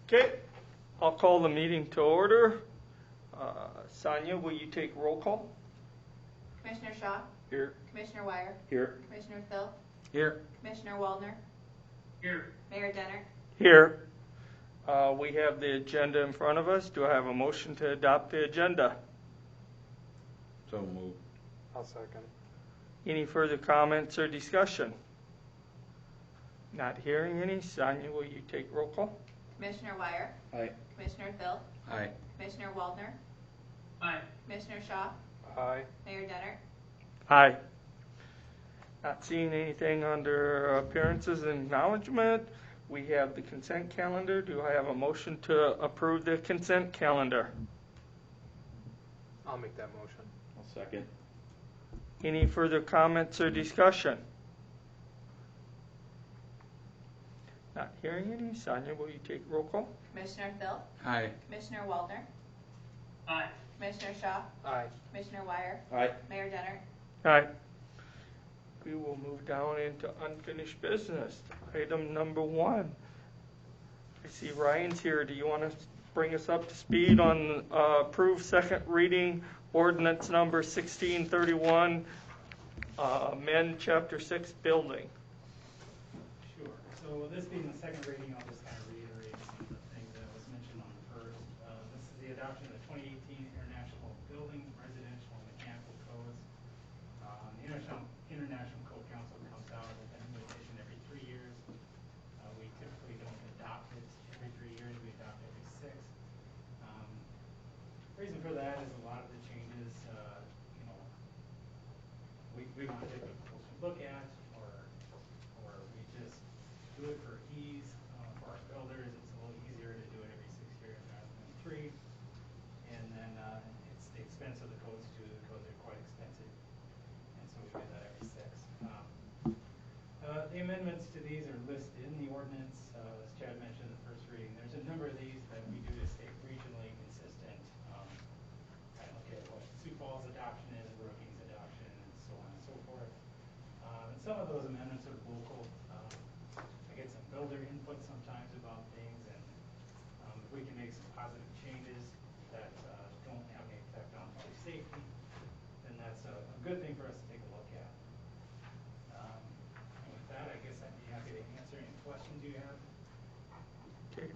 Okay, I'll call the meeting to order. Sonia, will you take roll call? Commissioner Shaw, Here. Commissioner Wire, Here. Commissioner Phil, Here. Commissioner Waldner, Here. Mayor Denner. Here. We have the agenda in front of us. Do I have a motion to adopt the agenda? So moved. I'll second. Any further comments or discussion? Not hearing any. Sonia, will you take roll call? Commissioner Wire, Aye. Commissioner Phil, Aye. Commissioner Waldner, Aye. Commissioner Shaw, Aye. Mayor Denner. Aye. Not seeing anything under appearances and acknowledgement. We have the consent calendar. Do I have a motion to approve the consent calendar? I'll make that motion. I'll second. Any further comments or discussion? Not hearing any. Sonia, will you take roll call? Commissioner Phil, Aye. Commissioner Waldner, Aye. Commissioner Shaw, Aye. Commissioner Wire, Aye. Mayor Denner. Aye. We will move down into unfinished business. Item number 1. I see Ryan's here. Do you want to bring us up to speed on approved second reading ordinance number 1631, amend chapter 6 building? Sure. So this being the second reading, I'll just kind of reiterate some of the things that was mentioned on the first. This is the adoption of the 2018 International Building, Residential, and Mechanical Codes. The International Code Council comes out with a new edition every 3 years. We typically don't adopt it every 3 years. We adopt every 6. Reason for that is a lot of the changes, we want to take a closer look at, or we just do it for ease for our builders. It's a little easier to do it every 6 years rather than 3. And then it's the expense of the codes too. The codes are quite expensive, and so we do that every 6. The amendments to these are listed in the ordinance. As Chad mentioned in the first reading, there's a number of these that we do to stay regionally consistent. Kind of look at what Sioux Falls adoption is, Brookings adoption, and so on and so forth. And some of those amendments are local. I get some builder input sometimes about things, and if we can make some positive changes that don't have any effect on public safety, then that's a good thing for us to take a look at. And with that, I guess I'd be happy to answer any questions you have. Okay.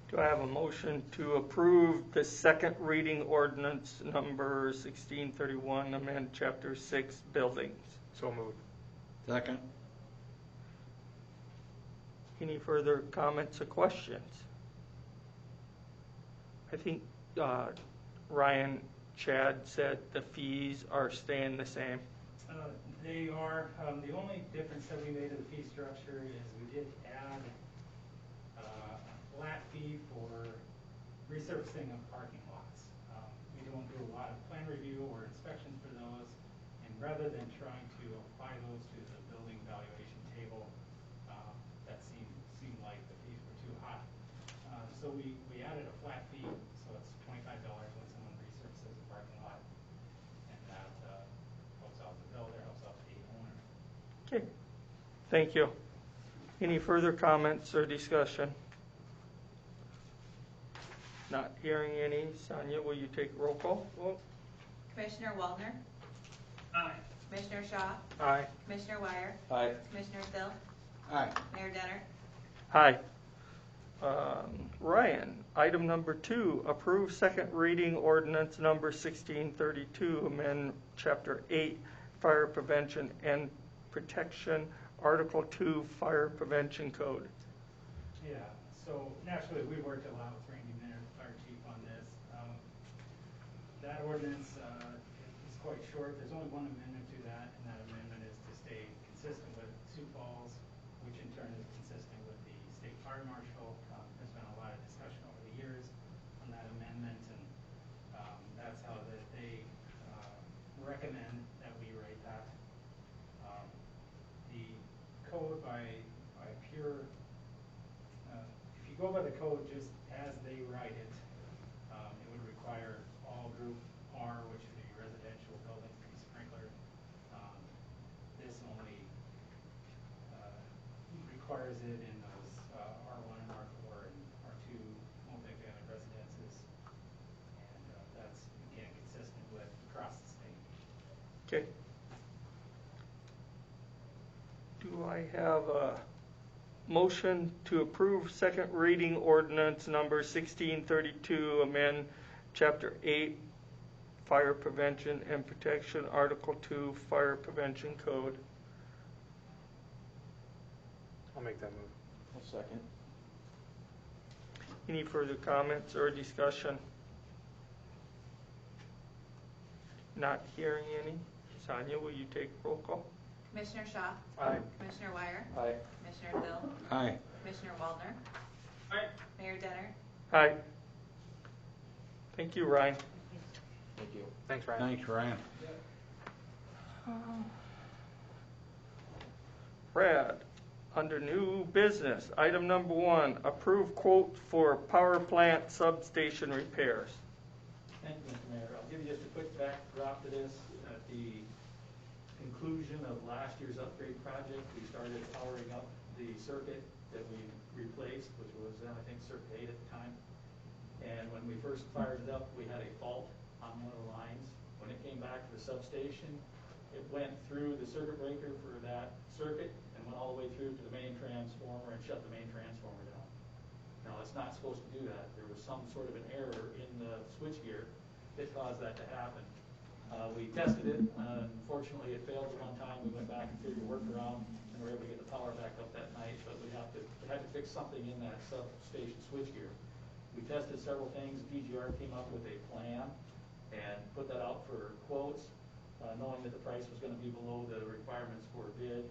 Do I have a motion to approve the second reading ordinance number 1631, amend chapter 6 buildings? So moved. Second. Any further comments or questions? I think Ryan, Chad said the fees are staying the same. They are. The only difference that we made to the fee structure is we did add a flat fee for resurfacing of parking lots. We don't do a lot of plan review or inspections for those, and rather than trying to apply those to the building valuation table, that seemed like the fees were too high. So we added a flat fee, so it's $25 when someone resurfaces a parking lot, and that helps out the builder, helps out the owner. Okay, thank you. Any further comments or discussion? Not hearing any. Sonia, will you take roll call vote? Commissioner Waldner, Aye. Commissioner Shaw, Aye. Commissioner Wire, Aye. Commissioner Phil, Aye. Mayor Denner. Aye. Ryan, item number 2, approve second reading ordinance number 1632, amend chapter 8, fire prevention and protection, article 2, fire prevention code. Yeah, so naturally we worked a lot with Randy Minner, the fire chief, on this. That ordinance is quite short. There's only one amendment to that, and that amendment is to stay consistent with Sioux Falls, which in turn is consistent with the state fire marshal. There's been a lot of discussion over the years on that amendment, and that's how they recommend that we write that. The code by pure, if you go by the code just as they write it, it would require all group R, which would be residential buildings, to be sprinklered. This only requires it in those R1 and R4 and Do I have a motion to approve second reading ordinance number 1632, amend Chapter 8, Fire Prevention and Protection, Article 2, Fire Prevention Code? I'll make that move. I'll second. Any further comments or discussion? Not hearing any. Sonia, will you take roll call? Commissioner Shaw, Aye. Commissioner Wire, Aye. Commissioner Bill, Aye. Commissioner Waldner, Aye. Mayor Denner. Aye. Thank you, Ryan. Thank you. Thanks, Ryan. Thanks, Ryan. Brad, under new business, item number 1, approve quote for power plant substation repairs. Thank you, Mr. Mayor. I'll give you just a quick backdrop to this. At the conclusion of last year's upgrade project, we started powering up the circuit that we replaced, which was then, I think, circuit 8 at the time. And when we first fired it up, we had a fault on one of the lines. When it came back to the substation, it went through the circuit breaker for that circuit and went all the way through to the main transformer and shut the main transformer down. Now, it's not supposed to do that. There was some sort of an error in the switchgear that caused that to happen. We tested it. Unfortunately, it failed the one time. We went back and figured a workaround and were able to get the power back up that night, but we had to fix something in that substation switchgear. We tested several things. DGR came up with a plan and put that out for quotes, knowing that the price was going to be below the requirements for a bid.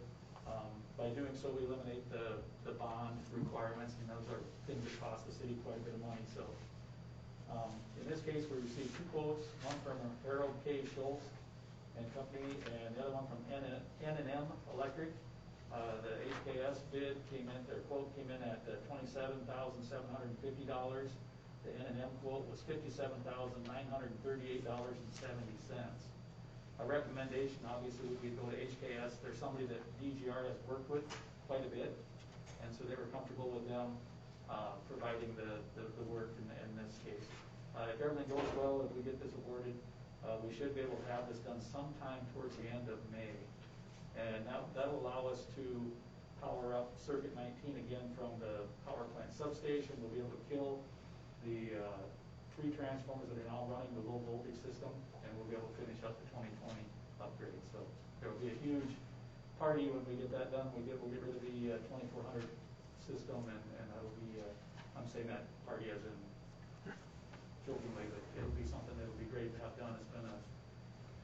By doing so, we eliminate the bond requirements, and those are things that cost the city quite a bit of money. So, in this case, we received 2 quotes, one from Harold K. Schultz and Company, and the other one from N&M Electric. The HKS bid came in, their quote came in at $27,750. The N&M quote was $57,938.70. A recommendation, obviously, would be to go to HKS. They're somebody that DGR has worked with quite a bit, and so they were comfortable with them providing the work in this case. If everything goes well, if we get this awarded, we should be able to have this done sometime towards the end of May. And that'll allow us to power up Circuit 19 again from the power plant substation. We'll be able to kill the 3 transformers that are now running the low voltage system, and we'll be able to finish up the 2020 upgrade. So there will be a huge party when we get that done. We'll get rid of the 2400 system, and that'll be, I'm saying that party as in jokingly, but it'll be something that'll be great to have done. It's been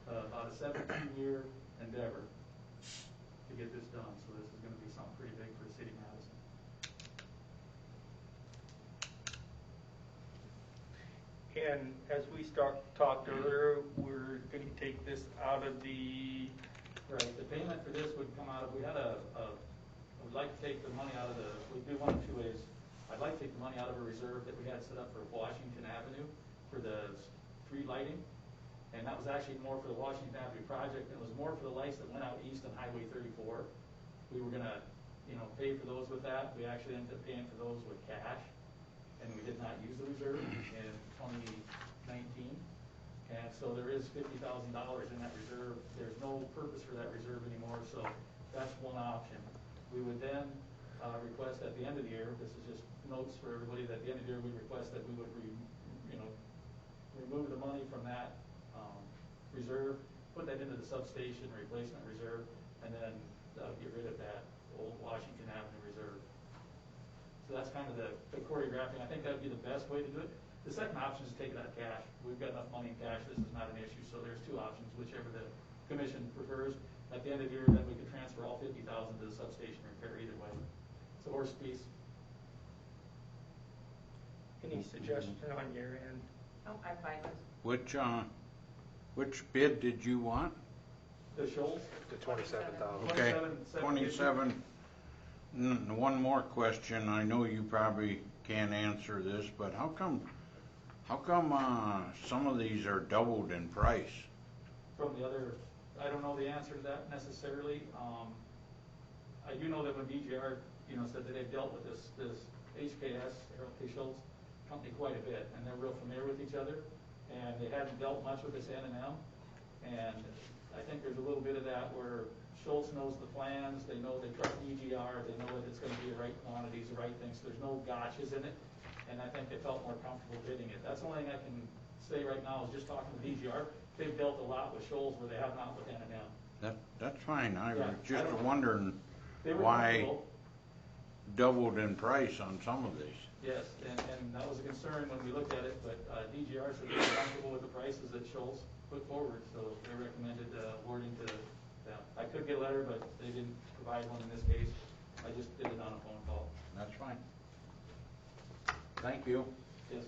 about a 17-year endeavor to get this done, so this is going to be something pretty big for the city of Madison. And as we talked earlier, we're going to take this out of the... Right, the payment for this would come out of, I would like to take the money out of we do one of 2 ways. I'd like to take the money out of a reserve that we had set up for Washington Avenue for the street lighting. And that was actually more for the Washington Avenue project. It was more for the lights that went out east on Highway 34. We were going to, pay for those with that. We actually ended up paying for those with cash. And we did not use the reserve in 2019. And so there is $50,000 in that reserve. There's no purpose for that reserve anymore, so that's one option. We would then request at the end of the year, this is just notes for everybody, that at the end of the year we request that we would remove the money from that reserve, put that into the substation replacement reserve, and then get rid of that old Washington Avenue reserve. So that's kind of the choreographing. I think that would be the best way to do it. The second option is to take it out of cash. We've got enough money in cash. This is not an issue. So there's 2 options, whichever the commission prefers. At the end of the year, then we could transfer all $50,000 to the substation repair either way. It's a horse piece. Any suggestion on your end? Oh, I'm fine with Which bid did you want? The Schultz? The 27,000. Okay, 27. 27. One more question. I know you probably can't answer this, but how come some of these are doubled in price? From the other, I don't know the answer to that necessarily. I do know that when DGR, said that they've dealt with this HKS, Harold K. Schultz company quite a bit, and they're real familiar with each other, and they hadn't dealt much with this N&M, and I think there's a little bit of that where Schultz knows the plans, they know, they trust DGR, they know that it's gonna be the right quantities, the right things, there's no gotchas in it, and I think they felt more comfortable bidding it. That's the only thing I can say right now, is just talking to DGR, they've built a lot with Schultz where they have not with N&M. That's fine. I was Yeah, just I don't- wondering They were why comfortable. doubled in price on some of these. Yes, and that was a concern when we looked at it, but DGR said they were comfortable with the prices that Schultz put forward, so they recommended awarding to them. I could get a letter, but they didn't provide one in this case. I just did it on a phone call. That's fine. Thank you. Yes.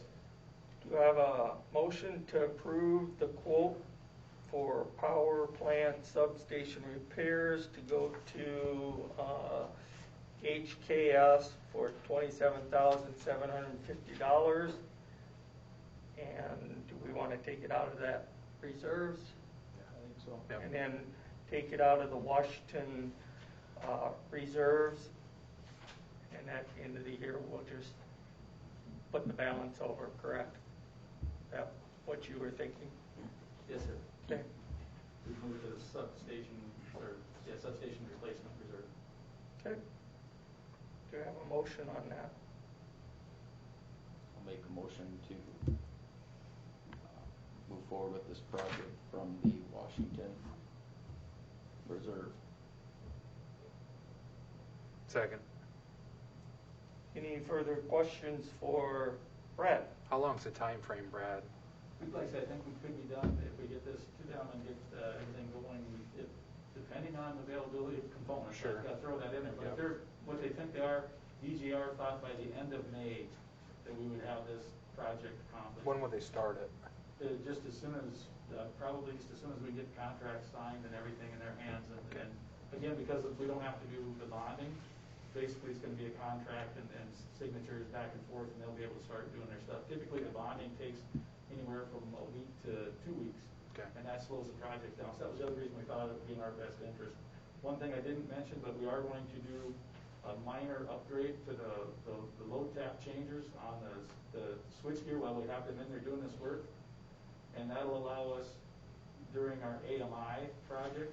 Do I have a motion to approve the quote for power plant substation repairs to go to HKS for $27,750? And do we want to take it out of that reserves? I think so. Yep. And then take it out of the Washington reserves? And at the end of the year, we'll just put the balance over, correct? Is that what you were thinking? Yes, sir. Okay. We moved to the substation, substation replacement reserve. Okay. Do I have a motion on that? I'll make a motion to move forward with this project from the Washington Reserve. Second. Any further questions for Brett? How long's the time frame, Brad? Like I said, I think we could be done if we get this down and get everything going, depending on availability of components. Sure. I've got to throw that in there, but Yep. if they're, what they think they are, DGR thought by the end of May that we would have this project accomplished. When would they start it? Just as soon as, probably just as soon as we get contracts signed and everything in their hands, and again, because we don't have to do the bonding, basically it's gonna be a contract and signatures back and forth, and they'll be able to start doing their stuff. Typically, the bonding takes anywhere from a week to 2 weeks. Okay. And that slows the project down. So that was the other reason we thought it would be in our best interest. One thing I didn't mention, but we are going to do a minor upgrade to the load tap changers on the switchgear while we have them in there doing this work. And that'll allow us, during our AMI project,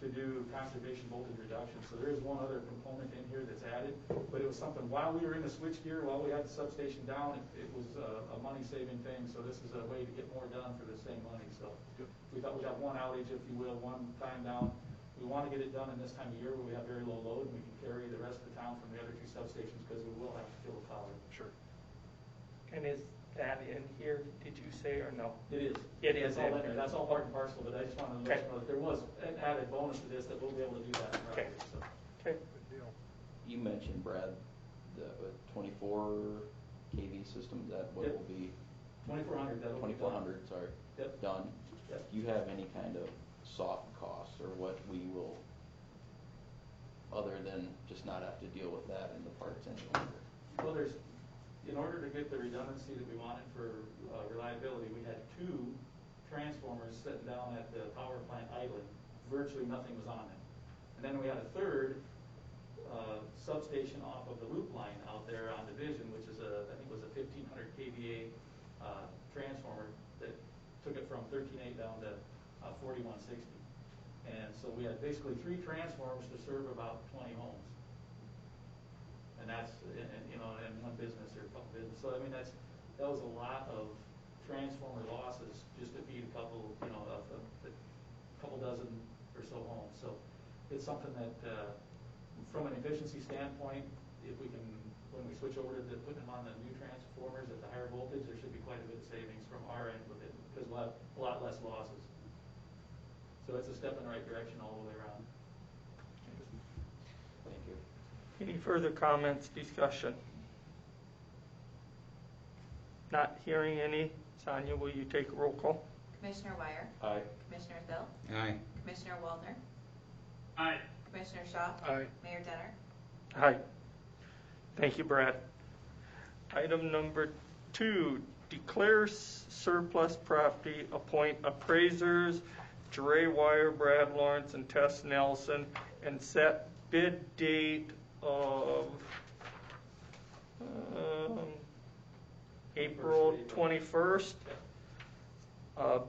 to do conservation voltage reduction. So there is one other component in here that's added, but it was something, while we were in the switchgear, while we had the substation down, it was a money-saving thing, so this is a way to get more done for the same money. So we thought we'd have one outage, if you will, one time down. We want to get it done in this time of year where we have very low load, and we can carry the rest of the town from the other two substations, because we will have to fill the power. Sure. And is that in here, did you say, or no? It is. It is It's all in in there. That's all part and parcel, but I just wanted to let you know that there was an added bonus to this, that we'll be able to do that in Okay. project, so. Okay. Good deal. You mentioned, Brad, the 24 kV system, is that what Yep. will be 2,400, that'll be done. 2400, sorry, Yep. done? Yep. Do you have any kind of soft costs or what we will, other than just not have to deal with that in the parts any longer? Well, in order to get the redundancy that we wanted for reliability, we had 2 transformers sitting down at the power plant idling. Virtually nothing was on them. And then we had a 3rd substation off of the loop line out there on Division, which is I think it was a 1500 kVA transformer that took it from 13.8 down to 4160. And so we had basically 3 transformers to serve about 20 homes. And that's, in one business or a couple businesses. So, I mean, that was a lot of transformer losses just to feed a couple dozen or so homes. So it's something that, from an efficiency standpoint, if we can, when we switch over to putting them on the new transformers at the higher voltage, there should be quite a bit of savings from our end with it, because we'll have a lot less losses. So it's a step in the right direction all the way around. Thank you. Any further comments, discussion? Not hearing any. Sonia, will you take a roll call? Commissioner Wire, Aye. Commissioner Thill, Aye. Commissioner Waldner, Aye. Commissioner Shaw, Aye. Mayor Denner. Aye. Thank you, Brad. Item number 2, declare surplus property, appoint appraisers, Jeray Wire, Brad Lawrence, and Tess Nelson, and set bid date of April 21st.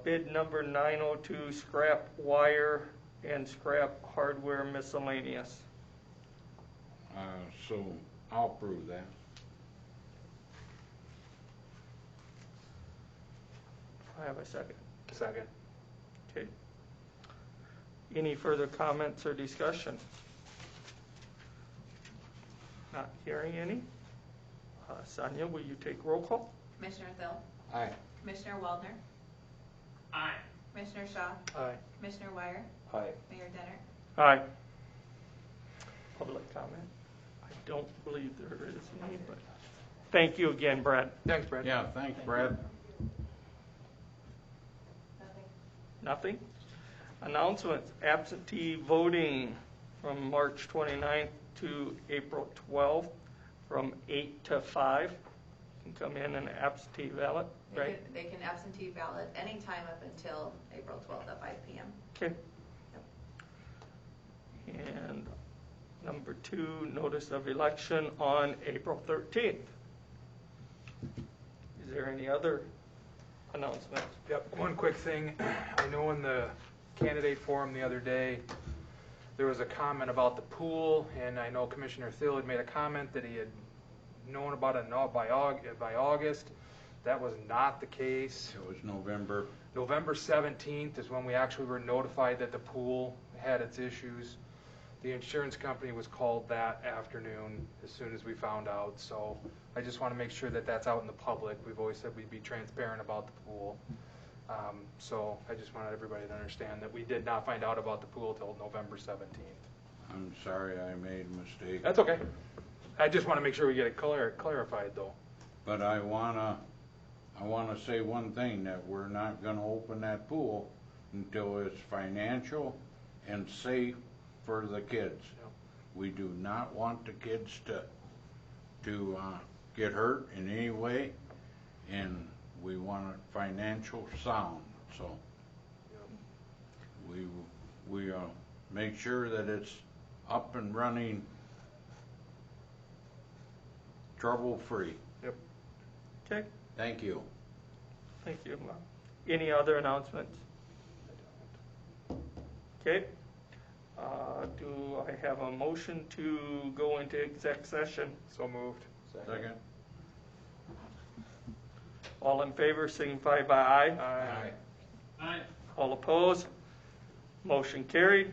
bid number 902, scrap wire and scrap hardware miscellaneous. So I'll approve that. I have a second. Second. Okay. Any further comments or discussion? Not hearing any. Sonia, will you take roll call? Commissioner Thill, Aye. Commissioner Waldner, Aye. Commissioner Shaw, Aye. Commissioner Wire, Aye. Mayor Denner. Aye. Public comment? I don't believe there is any, but thank you again, Brad. Thanks, Brad. Yeah, thanks, Brad. Nothing? Announcements, absentee voting from March 29th to April 12th from 8 to 5. You can come in and absentee ballot, right? They can absentee ballot anytime up until April 12th at 5 p.m. Okay. And number 2, notice of election on April 13th. Is there any other announcements? Yep, one quick thing. I know in the candidate forum the other day, there was a comment about the pool, and I know Commissioner Thill had made a comment that he had known about it by August. That was not the case. It was November. November 17th is when we actually were notified that the pool had its issues. The insurance company was called that afternoon as soon as we found out, so I just want to make sure that that's out in the public. We've always said we'd be transparent about the pool. So I just wanted everybody to understand that we did not find out about the pool till November 17th. I'm sorry I made a mistake. That's okay. I just want to make sure we get it clarified though. But I wanna say one thing, that we're not gonna open that pool until it's financial and safe for the kids. Yep. We do not want the kids to get hurt in any way, and we want it financial sound, so we make sure that it's up and running trouble-free. Yep. Okay, Thank you. thank you. Any other announcements? Okay. Do I have a motion to go into exec session? So moved. Second? All in favor, signify by aye. Aye. Aye. All opposed? Motion carried.